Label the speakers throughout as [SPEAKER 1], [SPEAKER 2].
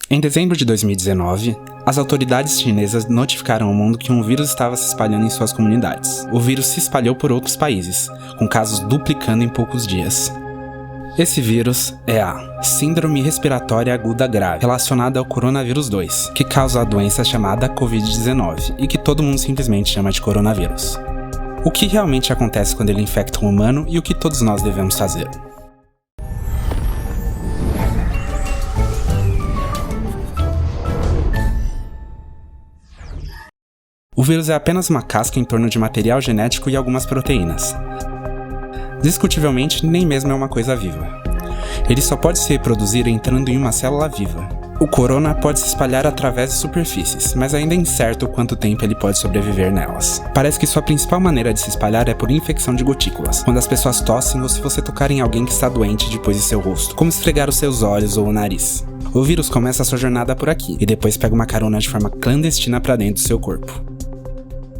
[SPEAKER 1] Em dezembro de 2019, as autoridades chinesas notificaram ao mundo que um vírus estava se espalhando em suas comunidades. O vírus se espalhou por outros países, com casos duplicando em poucos dias. Esse vírus é a Síndrome Respiratória Aguda Grave, relacionada ao coronavírus 2, que causa a doença chamada Covid-19 e que todo mundo simplesmente chama de coronavírus. O que realmente acontece quando ele infecta um humano e o que todos nós devemos fazer? O vírus é apenas uma casca em torno de material genético e algumas proteínas. Discutivelmente, nem mesmo é uma coisa viva. Ele só pode se reproduzir entrando em uma célula viva. O corona pode se espalhar através de superfícies, mas ainda é incerto quanto tempo ele pode sobreviver nelas. Parece que sua principal maneira de se espalhar é por infecção de gotículas, quando as pessoas tossem ou se você tocar em alguém que está doente depois de seu rosto, como esfregar os seus olhos ou o nariz. O vírus começa a sua jornada por aqui, e depois pega uma carona de forma clandestina para dentro do seu corpo.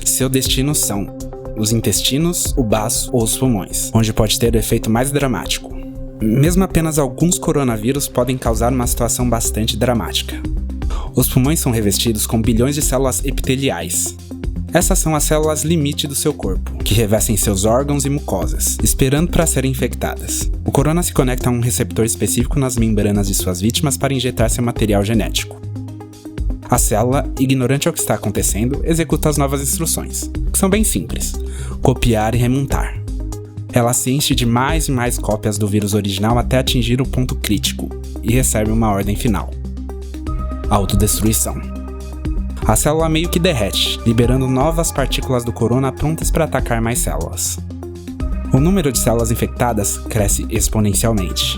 [SPEAKER 1] Seu destino são os intestinos, o baço ou os pulmões, onde pode ter o efeito mais dramático. Mesmo apenas alguns coronavírus podem causar uma situação bastante dramática. Os pulmões são revestidos com bilhões de células epiteliais. Essas são as células limite do seu corpo, que revestem seus órgãos e mucosas, esperando para serem infectadas. O corona se conecta a um receptor específico nas membranas de suas vítimas para injetar seu material genético. A célula, ignorante ao que está acontecendo, executa as novas instruções, que são bem simples: copiar e remontar. Ela se enche de mais e mais cópias do vírus original até atingir o ponto crítico, e recebe uma ordem final: autodestruição. A célula meio que derrete, liberando novas partículas do corona prontas para atacar mais células. O número de células infectadas cresce exponencialmente.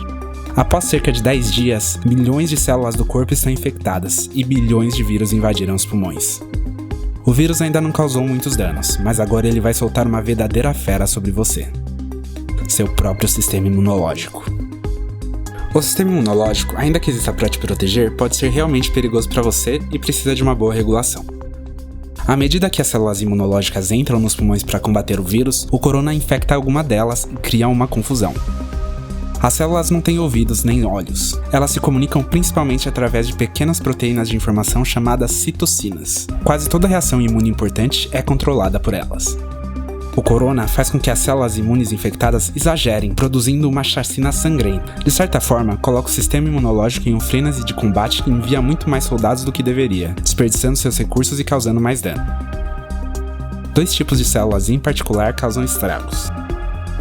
[SPEAKER 1] Após cerca de 10 dias, milhões de células do corpo estão infectadas e bilhões de vírus invadiram os pulmões. O vírus ainda não causou muitos danos, mas agora ele vai soltar uma verdadeira fera sobre você: seu próprio sistema imunológico. O sistema imunológico, ainda que exista para te proteger, pode ser realmente perigoso para você e precisa de uma boa regulação. À medida que as células imunológicas entram nos pulmões para combater o vírus, o corona infecta alguma delas e cria uma confusão. As células não têm ouvidos nem olhos. Elas se comunicam principalmente através de pequenas proteínas de informação chamadas citocinas. Quase toda reação imune importante é controlada por elas. O corona faz com que as células imunes infectadas exagerem, produzindo uma chacina sangrenta. De certa forma, coloca o sistema imunológico em um frenesi de combate que envia muito mais soldados do que deveria, desperdiçando seus recursos e causando mais dano. 2 tipos de células em particular causam estragos.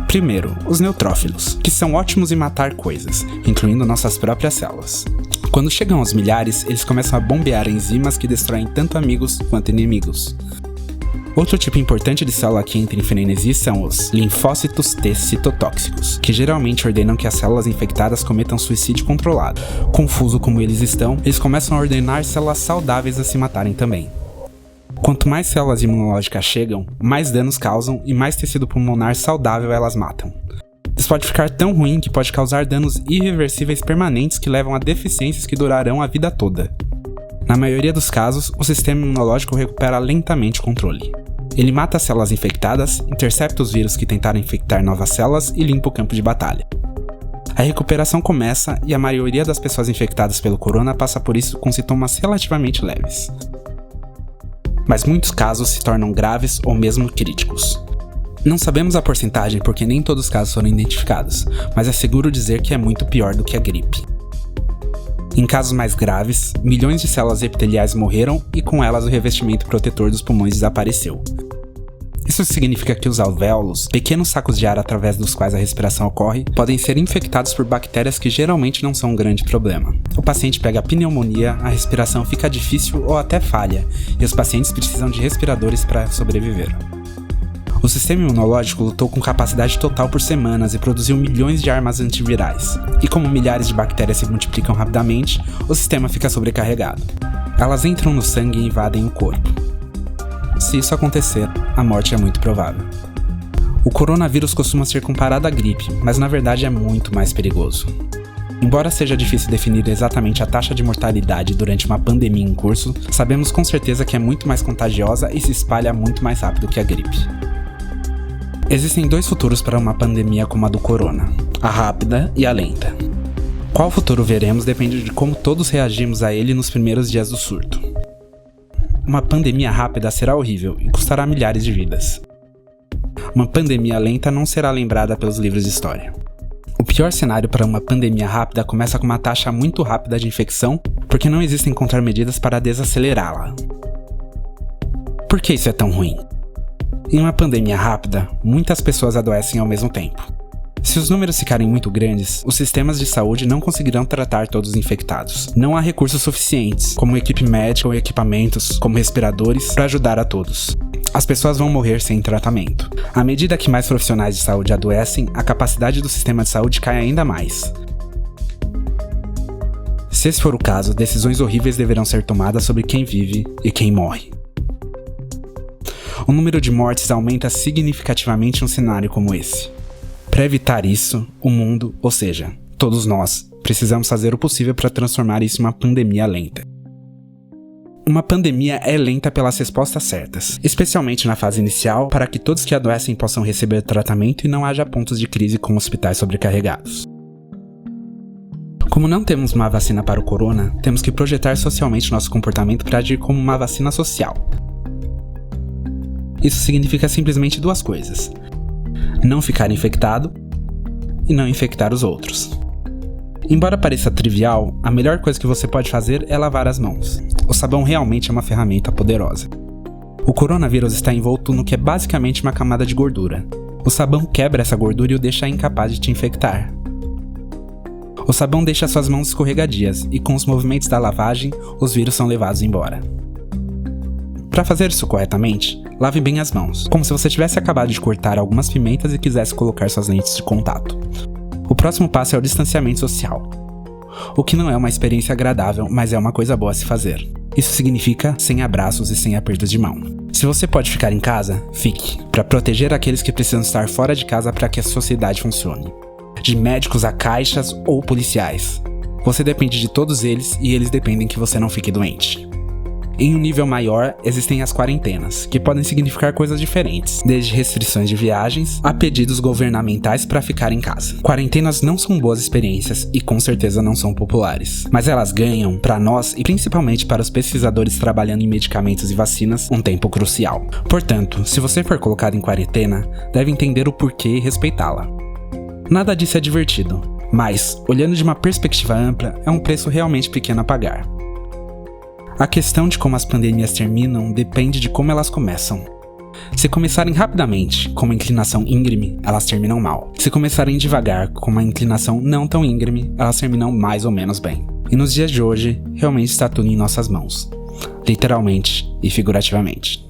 [SPEAKER 1] Primeiro, os neutrófilos, que são ótimos em matar coisas, incluindo nossas próprias células. Quando chegam aos milhares, eles começam a bombear enzimas que destroem tanto amigos quanto inimigos. Outro tipo importante de célula que entra em frenesi são os linfócitos T citotóxicos, que geralmente ordenam que as células infectadas cometam suicídio controlado. Confuso como eles estão, eles começam a ordenar células saudáveis a se matarem também. Quanto mais células imunológicas chegam, mais danos causam e mais tecido pulmonar saudável elas matam. Isso pode ficar tão ruim que pode causar danos irreversíveis permanentes que levam a deficiências que durarão a vida toda. Na maioria dos casos, o sistema imunológico recupera lentamente o controle. Ele mata as células infectadas, intercepta os vírus que tentaram infectar novas células e limpa o campo de batalha. A recuperação começa e a maioria das pessoas infectadas pelo corona passa por isso com sintomas relativamente leves. Mas muitos casos se tornam graves ou mesmo críticos. Não sabemos a porcentagem porque nem todos os casos foram identificados, mas é seguro dizer que é muito pior do que a gripe. Em casos mais graves, milhões de células epiteliais morreram e com elas o revestimento protetor dos pulmões desapareceu. Isso significa que os alvéolos, pequenos sacos de ar através dos quais a respiração ocorre, podem ser infectados por bactérias que geralmente não são um grande problema. O paciente pega pneumonia, a respiração fica difícil ou até falha, e os pacientes precisam de respiradores para sobreviver. O sistema imunológico lutou com capacidade total por semanas e produziu milhões de armas antivirais. E como milhares de bactérias se multiplicam rapidamente, o sistema fica sobrecarregado. Elas entram no sangue e invadem o corpo. Se isso acontecer, a morte é muito provável. O coronavírus costuma ser comparado à gripe, mas na verdade é muito mais perigoso. Embora seja difícil definir exatamente a taxa de mortalidade durante uma pandemia em curso, sabemos com certeza que é muito mais contagiosa e se espalha muito mais rápido que a gripe. Existem 2 futuros para uma pandemia como a do corona: a rápida e a lenta. Qual futuro veremos depende de como todos reagimos a ele nos primeiros dias do surto. Uma pandemia rápida será horrível e custará milhares de vidas. Uma pandemia lenta não será lembrada pelos livros de história. O pior cenário para uma pandemia rápida começa com uma taxa muito rápida de infecção, porque não existem contramedidas para desacelerá-la. Por que isso é tão ruim? Em uma pandemia rápida, muitas pessoas adoecem ao mesmo tempo. Se os números ficarem muito grandes, os sistemas de saúde não conseguirão tratar todos os infectados. Não há recursos suficientes, como equipe médica ou equipamentos, como respiradores, para ajudar a todos. As pessoas vão morrer sem tratamento. À medida que mais profissionais de saúde adoecem, a capacidade do sistema de saúde cai ainda mais. Se esse for o caso, decisões horríveis deverão ser tomadas sobre quem vive e quem morre. O número de mortes aumenta significativamente em um cenário como esse. Para evitar isso, o mundo, ou seja, todos nós, precisamos fazer o possível para transformar isso em uma pandemia lenta. Uma pandemia é lenta pelas respostas certas, especialmente na fase inicial, para que todos que adoecem possam receber tratamento e não haja pontos de crise com hospitais sobrecarregados. Como não temos uma vacina para o corona, temos que projetar socialmente nosso comportamento para agir como uma vacina social. Isso significa simplesmente duas coisas: não ficar infectado e não infectar os outros. Embora pareça trivial, a melhor coisa que você pode fazer é lavar as mãos. O sabão realmente é uma ferramenta poderosa. O coronavírus está envolto no que é basicamente uma camada de gordura. O sabão quebra essa gordura e o deixa incapaz de te infectar. O sabão deixa suas mãos escorregadias e com os movimentos da lavagem, os vírus são levados embora. Para fazer isso corretamente, lave bem as mãos, como se você tivesse acabado de cortar algumas pimentas e quisesse colocar suas lentes de contato. O próximo passo é o distanciamento social, o que não é uma experiência agradável, mas é uma coisa boa a se fazer. Isso significa sem abraços e sem apertos de mão. Se você pode ficar em casa, fique, para proteger aqueles que precisam estar fora de casa para que a sociedade funcione. De médicos a caixas ou policiais. Você depende de todos eles e eles dependem que você não fique doente. Em um nível maior, existem as quarentenas, que podem significar coisas diferentes, desde restrições de viagens a pedidos governamentais para ficar em casa. Quarentenas não são boas experiências e com certeza não são populares, mas elas ganham, para nós e principalmente para os pesquisadores trabalhando em medicamentos e vacinas, um tempo crucial. Portanto, se você for colocado em quarentena, deve entender o porquê e respeitá-la. Nada disso é divertido, mas, olhando de uma perspectiva ampla, é um preço realmente pequeno a pagar. A questão de como as pandemias terminam depende de como elas começam. Se começarem rapidamente, com uma inclinação íngreme, elas terminam mal. Se começarem devagar, com uma inclinação não tão íngreme, elas terminam mais ou menos bem. E nos dias de hoje, realmente está tudo em nossas mãos. Literalmente e figurativamente.